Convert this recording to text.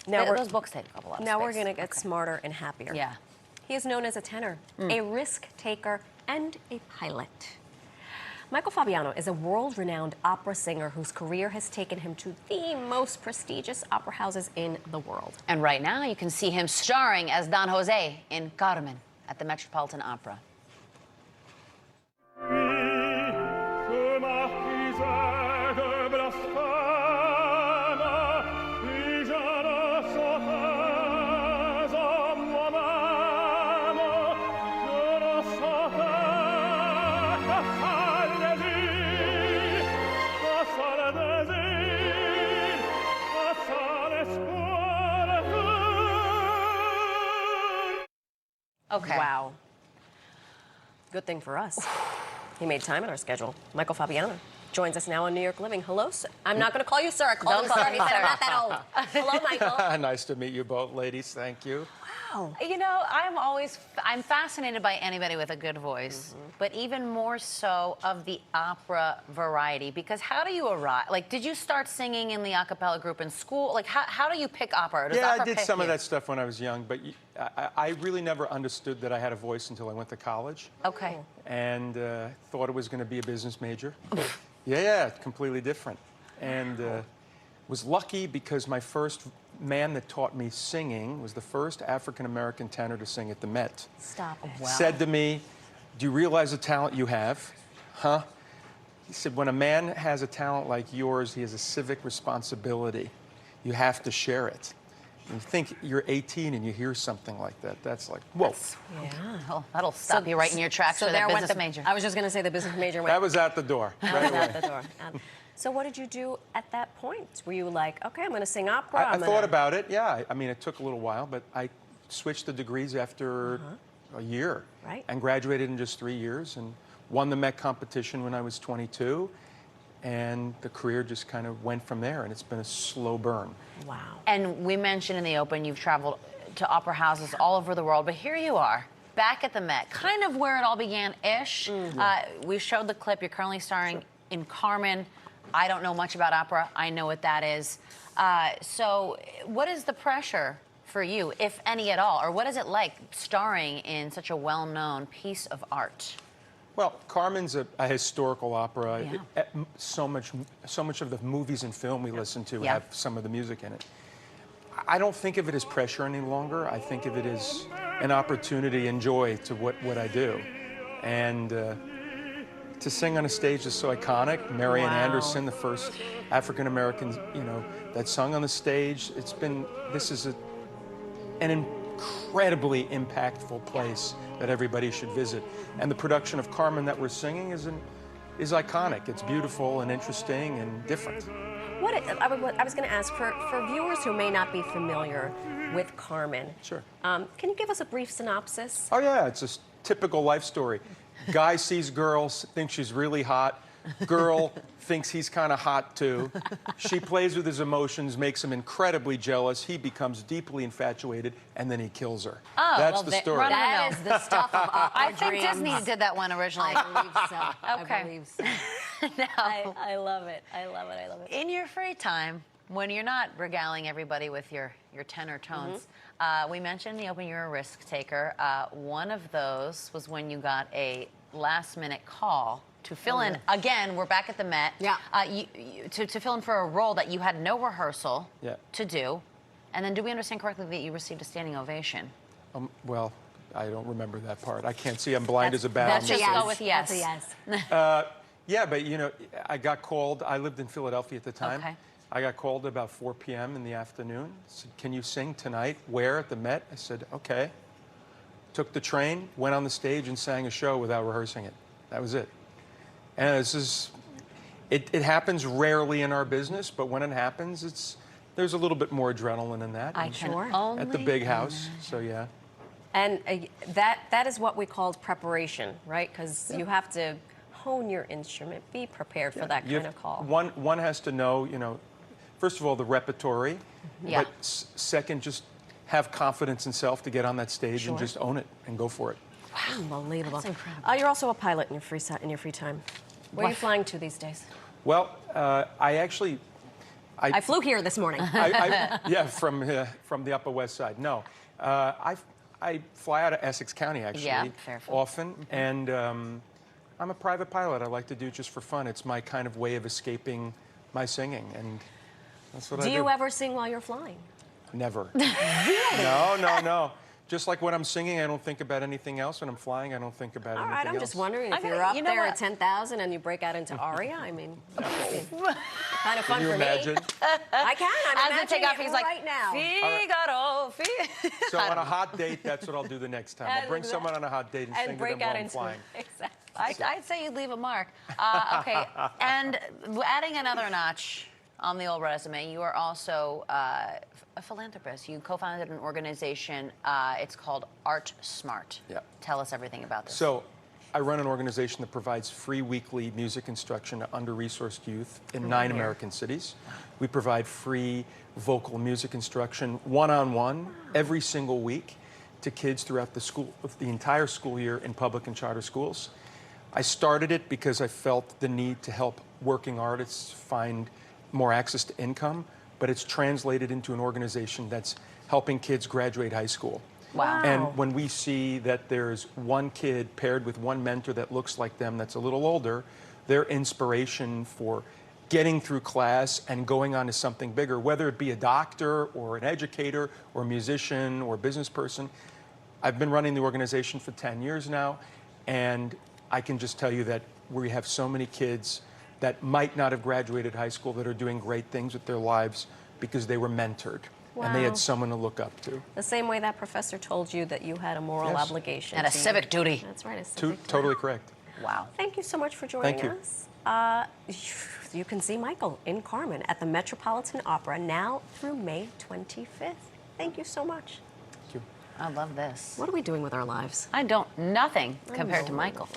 Those books take a couple of Now we're going to get smarter and happier. Yeah. He is known as a tenor, a risk taker, and a pilot. Michael Fabiano is a world-renowned opera singer whose career has taken him to the most prestigious opera houses in the world. And right now you can see him starring as Don Jose in Carmen at the Metropolitan Opera. Okay. Wow. Good thing for us. He made time in our schedule. Michael Fabiano joins us now on New York Living. Hello, sir. I'm not going to call you sir. I called him sir. He said I'm not that old. Hello, Michael. Nice to meet you both, ladies. Thank you. Wow. You know, I'm fascinated by anybody with a good voice, but even more so of the opera variety, because how do you arrive? Like, did you start singing in the a cappella group in school? Like, how do you pick opera? Does opera I did pick some you? of that stuff when I was young, but I really never understood that I had a voice until I went to college. Okay. And thought it was going to be a business major. Yeah, completely different. And was lucky because my first man that taught me singing was the first African-American tenor to sing at the Met. Stop it. Wow. Said to me, "Do you realize the talent you have?" Huh? He said, "When a man has a talent like yours, he has a civic responsibility. You have to share it." And you think you're 18 and you hear something like that. That's like, whoa. Yeah. Oh, that'll stop you right in your tracks with a business major. I was just going to say the business major went. That was out the door. Right away. Out the door. So what did you do at that point? Were you like, okay, I'm going to sing opera? I thought about it, yeah. I mean, it took a little while, but I switched the degrees after a year. Right. And graduated in just 3 years and won the Met competition when I was 22. And the career just kind of went from there, and it's been a slow burn. Wow. And we mentioned in the open you've traveled to opera houses all over the world, but here you are, back at the Met, kind of where it all began-ish. We showed the clip. You're currently starring in Carmen. I don't know much about opera. I know what that is. So what is the pressure for you, if any at all, or what is it like starring in such a well-known piece of art? Well, Carmen's a historical opera. Yeah. So much of the movies and film we listen to Yeah. have some of the music in it. I don't think of it as pressure any longer. I think of it as an opportunity and joy to what I do. And to sing on a stage is so iconic. Marian Anderson, the first African-American, that sung on the stage. This is an incredibly impactful place that everybody should visit. And the production of Carmen that we're singing is iconic. It's beautiful and interesting and different. I was going to ask, for viewers who may not be familiar with Carmen, Sure. Can you give us a brief synopsis? Oh yeah, it's a typical life story. Guy sees girl, thinks she's really hot. Girl thinks he's kind of hot too. She plays with his emotions, makes him incredibly jealous. He becomes deeply infatuated, and then he kills her. Oh, That's well, the story. That is the stuff of our I think dreams. Disney did that one originally. I believe so. Okay. I believe so. No. I love it. I love it. I love it. In your free time, when you're not regaling everybody with your tenor tones, we mentioned in the open you're a risk taker. One of those was when you got a last-minute call to fill in. Again, we're back at the Met. Yeah. To fill in for a role that you had no rehearsal Yeah. to do. And then do we understand correctly that you received a standing ovation? Well, I don't remember that part. I can't see. I'm blind as a bat. Let's just go with yes. That's a yes. Yeah, but I got called. I lived in Philadelphia at the time. Okay. I got called about 4 p.m. in the afternoon. Said, "Can you sing tonight? Where? At the Met?" I said, "Okay." Took the train, went on the stage and sang a show without rehearsing it. That was it. And it happens rarely in our business, but when it happens, there's a little bit more adrenaline in that. I can only at the big house, so yeah. And that is what we called preparation, right? Because you have to hone your instrument, be prepared for that kind of call. One has to know, first of all, the repertory, Yeah. but second, just have confidence in self to get on that stage and just own it and go for it. Unbelievable. That's incredible. You're also a pilot in your free time. Where are you flying to these days? Well, I actually I flew here this morning. Yeah, from the Upper West Side. No, I fly out of Essex County actually Yeah, Fairfield. often, and I'm a private pilot. I like to do it just for fun. It's my kind of way of escaping my singing, and that's what I do. Do you ever sing while you're flying? Never. No. Just like when I'm singing, I don't think about anything else. When I'm flying, I don't think about anything else. All right, I'm just wondering if you're up there at 10,000 and you break out into aria. I mean, kind of fun Can you for imagine? me. I can. I'm As they take imagining off, it he's like, right now. Figaro. So on a hot date, that's what I'll do the next time. I'll bring Exactly. someone on a hot date and sing to them break while out I'm into flying. Exactly. I'd say you'd leave a mark. Okay, and adding another notch on the old resume, you are also a philanthropist. You co-founded an organization. It's called ArtSmart. Yeah. Tell us everything about this. So I run an organization that provides free weekly music instruction to under-resourced youth in 9 American cities. We provide free vocal music instruction one-on-one every single week to kids throughout the entire school year in public and charter schools. I started it because I felt the need to help working artists find more access to income, but it's translated into an organization that's helping kids graduate high school. Wow. And when we see that there's one kid paired with one mentor that looks like them that's a little older, their inspiration for getting through class and going on to something bigger, whether it be a doctor or an educator or a musician or a business person. I've been running the organization for 10 years now, and I can just tell you that we have so many kids that might not have graduated high school that are doing great things with their lives because they were mentored and they Wow. had someone to look up to. The same way that professor told you that you had a moral Yes. obligation. And a to civic duty. That's right, a civic duty. Totally correct. Wow. Thank you so much for joining Thank you. us. You can see Michael in Carmen at the Metropolitan Opera now through May 25th. Thank you so much. Thank you. I love this. What are we doing with our lives? I don't, nothing compared to Michael.